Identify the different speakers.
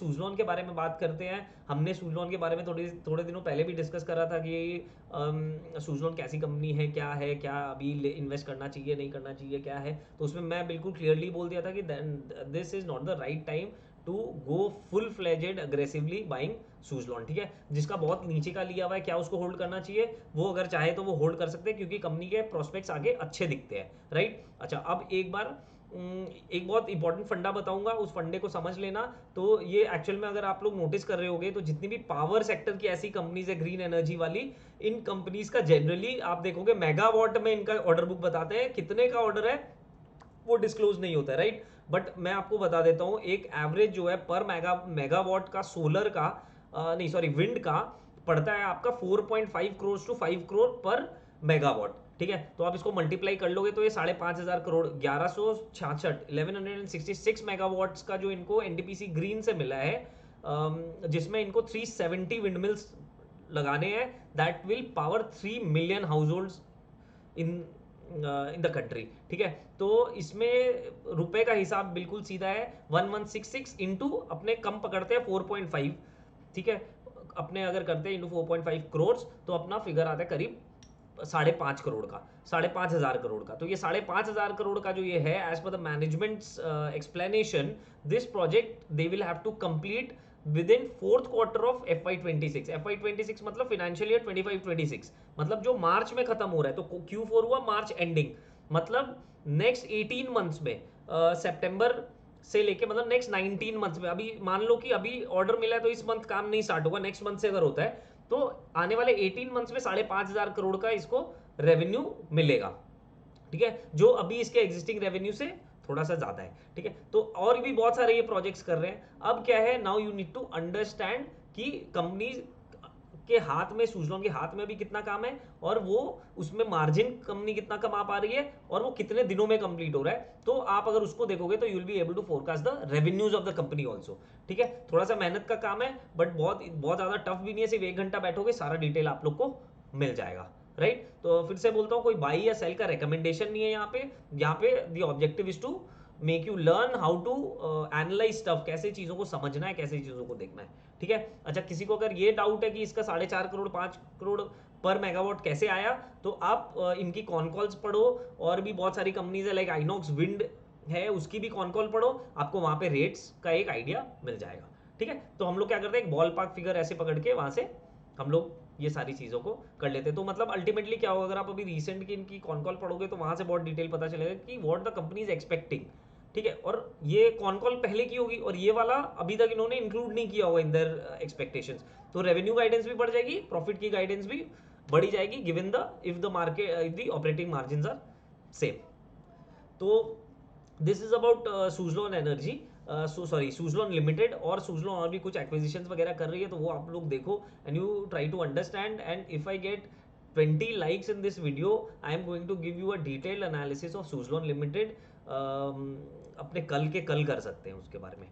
Speaker 1: सुज़लॉन के बारे में बात करते हैं। हमने सुज़लॉन के बारे में थोड़े दिनों पहले भी डिस्कस करा था कि सुज़लॉन कैसी कंपनी है, क्या अभी इन्वेस्ट करना चाहिए, नहीं करना चाहिए, क्या है। तो उसमें मैं बिल्कुल क्लियरली बोल दिया था कि this is not the right time to go full fledged aggressively buying Suzlon, ठीक है। जिसका बहुत नीचे का लिया हुआ है, क्या उसको होल्ड करना चाहिए? वो अगर चाहे तो वो होल्ड कर सकते हैं, क्योंकि कंपनी के प्रोस्पेक्ट्स आगे अच्छे दिखते हैं, राइट। अच्छा, अब एक बार एक बहुत इंपॉर्टेंट फंडा बताऊंगा, उस फंडे को समझ लेना। तो ये एक्चुअल में अगर आप लोग नोटिस कर रहे होगे तो जितनी भी पावर सेक्टर की ऐसी कंपनीज है ग्रीन एनर्जी वाली, इन कंपनीज का जनरली आप देखोगे मेगावाट में इनका ऑर्डर बुक बताते हैं, कितने का ऑर्डर है वो डिस्क्लोज नहीं होता है, राइट। बट मैं आपको बता देता हूँ, एक एवरेज जो है पर मेगावाट का सोलर का नहीं सॉरी विंड का पड़ता है आपका 4.5 करोड़ टू 5 करोड़ पर मेगावाट, ठीक है। तो आप इसको मल्टीप्लाई कर लोगे तो ये 5,500 करोड़ 1166 1166 मेगावाट्स का जो इनको एनटीपीसी ग्रीन से मिला है, जिसमें इनको 370 विंडमिल्स लगाने हैं, that will power 3 million house holds in in the country, ठीक है। तो इसमें रुपए का हिसाब बिल्कुल सीधा है, 1166 इंटू अपने कम पकड़ते हैं 4.5, ठीक है। अपने अगर करते हैं इंटू 4.5 करोड़, तो अपना फिगर आता है करीब 5.5 करोड़ का, 5,500 करोड़ का। तो ये 5,500 करोड़ का जो ये है, एज पर the management explanation, this project they will have to complete within fourth quarter of FY26। FY26 मतलब फाइनेंशियल ईयर 25-26, मतलब जो मार्च में खत्म हो रहा है। तो Q4 हुआ मार्च एंडिंग, मतलब नेक्स्ट 18 मंथ्स में, सितंबर से लेके मतलब नेक्स्ट 19 मंथ्स में। अभी मान लो कि अभी ऑर्डर मिला है तो इस मंथ काम नहीं स्टार्ट होगा, नेक्स्ट मंथ से अगर होता है तो आने वाले 18 मंथ्स में 5,500 करोड़ का इसको रेवेन्यू मिलेगा, ठीक है। जो अभी इसके एग्जिस्टिंग रेवेन्यू से थोड़ा सा ज्यादा है, ठीक है। तो और भी बहुत सारे ये प्रोजेक्ट्स कर रहे हैं। अब क्या है, now you need to understand कि कंपनी के हाथ में, सुज़लॉन के हाथ में भी कितना काम है, और वो उसमें मार्जिन कंपनी कितना कमा पा रही है, और वो कितने दिनों में कंप्लीट हो रहा है। तो आप अगर उसको देखोगे तो you will be able to forecast the revenues of the company also, ठीक है। थोड़ा सा मेहनत का काम है, बट बहुत बहुत ज्यादा टफ भी नहीं है। सिर्फ 1 घंटा बैठोगे सारा डिटेल आप लोग को मिल जाएगा, राइट। तो फिर से बोलता हूँ, कोई बाई या सेल का रिकमेंडेशन नहीं है यहाँ पे the objective is to make you learn how to analyse stuff, कैसे चीज़ों को समझना है, कैसे चीज़ों को देखना है, ठीक है। अच्छा, किसी को अगर ये डाउट है कि इसका 4.5 करोड़ 5 करोड़ पर मेगावाट कैसे आया, तो आप इनकी कॉन कॉल्स पढ़ो, और भी बहुत सारी कंपनीज है लाइक आइनॉक्स विंड है, उसकी भी कॉन कॉल पढ़ो, आपको वहाँ पे रेट्स का एक आइडिया मिल जाएगा, ठीक है। तो हम लोग क्या करते हैं, एक बॉल पार्क फिगर ऐसे पकड़ के वहाँ से हम लोग ये सारी चीज़ों को कर लेते हैं। तो मतलब अल्टीमेटली क्या होगा, अगर आप अभी रिसेंट की इनकी कॉन कॉल पढ़ोगे तो वहाँ से बहुत डिटेल पता चलेगा कि what the company is expecting, ठीक है। और ये कॉन कॉल पहले की होगी, और ये वाला अभी तक इन्होंने इंक्लूड नहीं किया होगा इन देयर एक्सपेक्टेशंस। तो रेवेन्यू गाइडेंस भी बढ़ जाएगी, प्रॉफिट की गाइडेंस भी बढ़ी जाएगी, given the if the market if the operating margin are same. तो this is about Suzlon energy, sorry Suzlon limited. और सुज़लॉन और भी कुछ एक्विजिशंस वगैरह कर रही है, तो वो आप लोग देखो and you try to understand. And if I get 20 likes in this video, I am going to give you a detailed analysis of Suzlon limited. अपने कल के कल कर सकते हैं उसके बारे में।